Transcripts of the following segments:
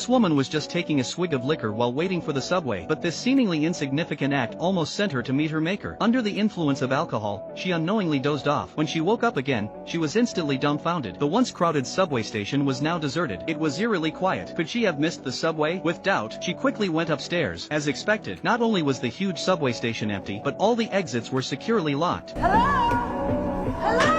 This woman was just taking a swig of liquor while waiting for the subway, but this seemingly insignificant act almost sent her to meet her maker. Under the influence of alcohol, she unknowingly dozed off. When she woke up again, she was instantly dumbfounded. The once crowded subway station was now deserted. It was eerily quiet. Could she have missed the subway? With doubt, she quickly went upstairs. As expected, not only was the huge subway station empty, but all the exits were securely locked. Hello? Hello?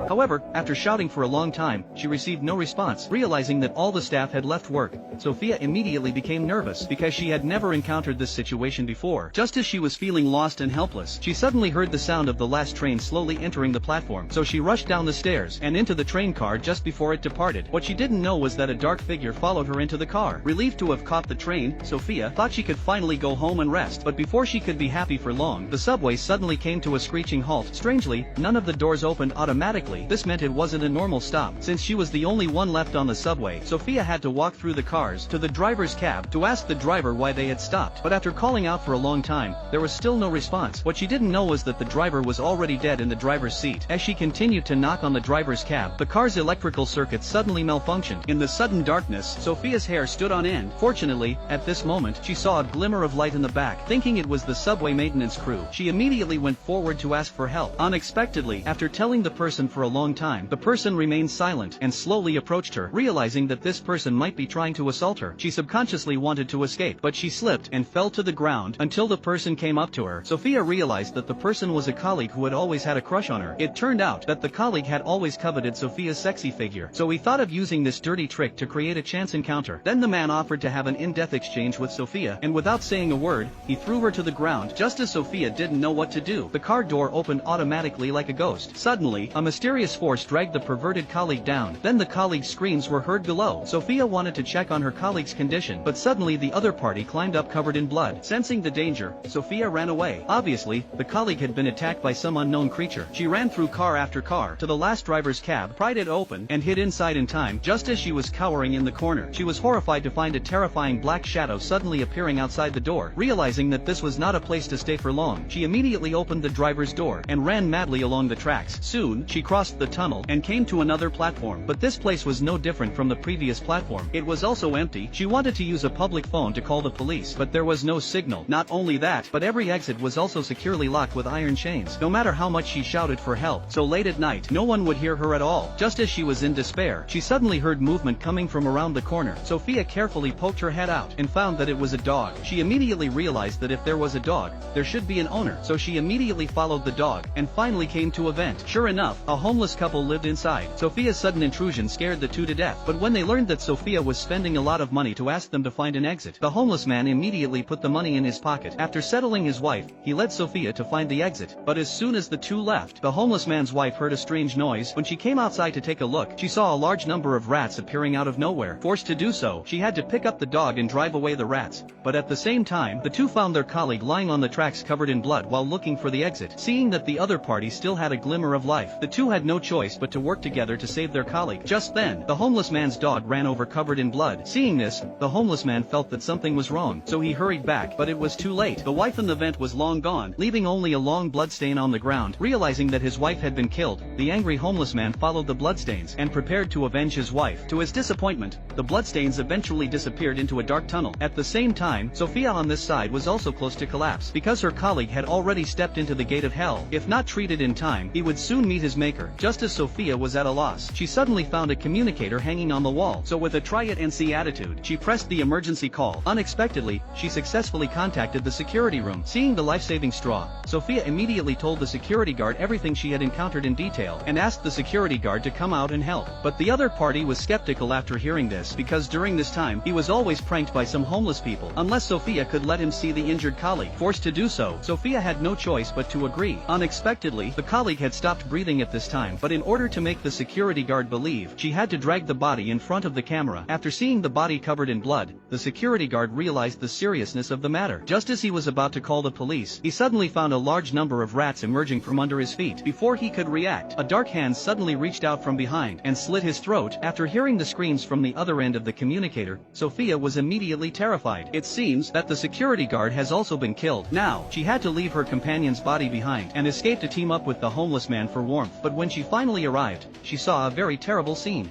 However, after shouting for a long time, she received no response. Realizing that all the staff had left work, Sophia immediately became nervous because she had never encountered this situation before. Just as she was feeling lost and helpless, she suddenly heard the sound of the last train slowly entering the platform. So she rushed down the stairs and into the train car just before it departed. What she didn't know was that a dark figure followed her into the car. Relieved to have caught the train, Sophia thought she could finally go home and rest. But before she could be happy for long, the subway suddenly came to a screeching halt. Strangely, none of the doors opened automatically. This meant it wasn't a normal stop. Since she was the only one left on the subway, Sophia had to walk through the cars to the driver's cab to ask the driver why they had stopped. But after calling out for a long time, there was still no response. What she didn't know was that the driver was already dead in the driver's seat. As she continued to knock on the driver's cab, the car's electrical circuit suddenly malfunctioned. In the sudden darkness, Sophia's hair stood on end. Fortunately, at this moment, she saw a glimmer of light in the back. Thinking it was the subway maintenance crew, she immediately went forward to ask for help. Unexpectedly, after telling the person for a long time, the person remained silent and slowly approached her. Realizing that this person might be trying to assault her, she subconsciously wanted to escape, but she slipped and fell to the ground until the person came up to her. Sophia realized that the person was a colleague who had always had a crush on her. It turned out that the colleague had always coveted Sophia's sexy figure, so he thought of using this dirty trick to create a chance encounter. Then the man offered to have an in-death exchange with Sophia, and without saying a word, he threw her to the ground. Just as Sophia didn't know what to do, the car door opened automatically like a ghost. Suddenly, a mysterious force dragged the perverted colleague down. Then the colleague's screams were heard below. Sophia wanted to check on her colleague's condition, but suddenly the other party climbed up covered in blood. Sensing the danger, Sophia ran away. Obviously, the colleague had been attacked by some unknown creature. She ran through car after car to the last driver's cab, pried it open, and hid inside in time. Just as she was cowering in the corner, she was horrified to find a terrifying black shadow suddenly appearing outside the door. Realizing that this was not a place to stay for long, she immediately opened the driver's door and ran madly along the tracks. Soon, she crossed the tunnel and came to another platform, but this place was no different from the previous platform. It was also empty. She wanted to use a public phone to call the police, but there was no signal. Not only that, but every exit was also securely locked with iron chains. No matter how much she shouted for help, so late at night, no one would hear her at all. Just as she was in despair, she suddenly heard movement coming from around the corner. Sophia carefully poked her head out and found that it was a dog. She immediately realized that if there was a dog, there should be an owner, so she immediately followed the dog and finally came to a vent. Sure enough, a homeless couple lived inside. Sophia's sudden intrusion scared the two to death, but when they learned that Sophia was spending a lot of money to ask them to find an exit, the homeless man immediately put the money in his pocket. After settling his wife, he led Sophia to find the exit, but as soon as the two left, the homeless man's wife heard a strange noise. When she came outside to take a look, she saw a large number of rats appearing out of nowhere. Forced to do so, she had to pick up the dog and drive away the rats, but at the same time, the two found their colleague lying on the tracks covered in blood while looking for the exit. Seeing that the other party still had a glimmer of life, the two had no choice but to work together to save their colleague. Just then, the homeless man's dog ran over covered in blood. Seeing this, the homeless man felt that something was wrong, so he hurried back, but it was too late. The wife in the vent was long gone, leaving only a long bloodstain on the ground. Realizing that his wife had been killed, the angry homeless man followed the bloodstains and prepared to avenge his wife. To his disappointment, the bloodstains eventually disappeared into a dark tunnel. At the same time, Sophia on this side was also close to collapse, because her colleague had already stepped into the gate of hell. If not treated in time, he would soon meet his maker. Just as Sophia was at a loss, she suddenly found a communicator hanging on the wall, so with a try-it-and-see attitude, she pressed the emergency call. Unexpectedly, she successfully contacted the security room. Seeing the life-saving straw, Sophia immediately told the security guard everything she had encountered in detail, and asked the security guard to come out and help. But the other party was skeptical after hearing this, because during this time, he was always pranked by some homeless people, unless Sophia could let him see the injured colleague. Forced to do so, Sophia had no choice but to agree. Unexpectedly, the colleague had stopped breathing at this time, but in order to make the security guard believe, she had to drag the body in front of the camera. After seeing the body covered in blood, the security guard realized the seriousness of the matter. Just as he was about to call the police, he suddenly found a large number of rats emerging from under his feet. Before he could react, a dark hand suddenly reached out from behind and slit his throat. After hearing the screams from the other end of the communicator, Sophia was immediately terrified. It seems that the security guard has also been killed. Now, she had to leave her companion's body behind and escape to team up with the homeless man for warmth. But when she finally arrived, she saw a very terrible scene.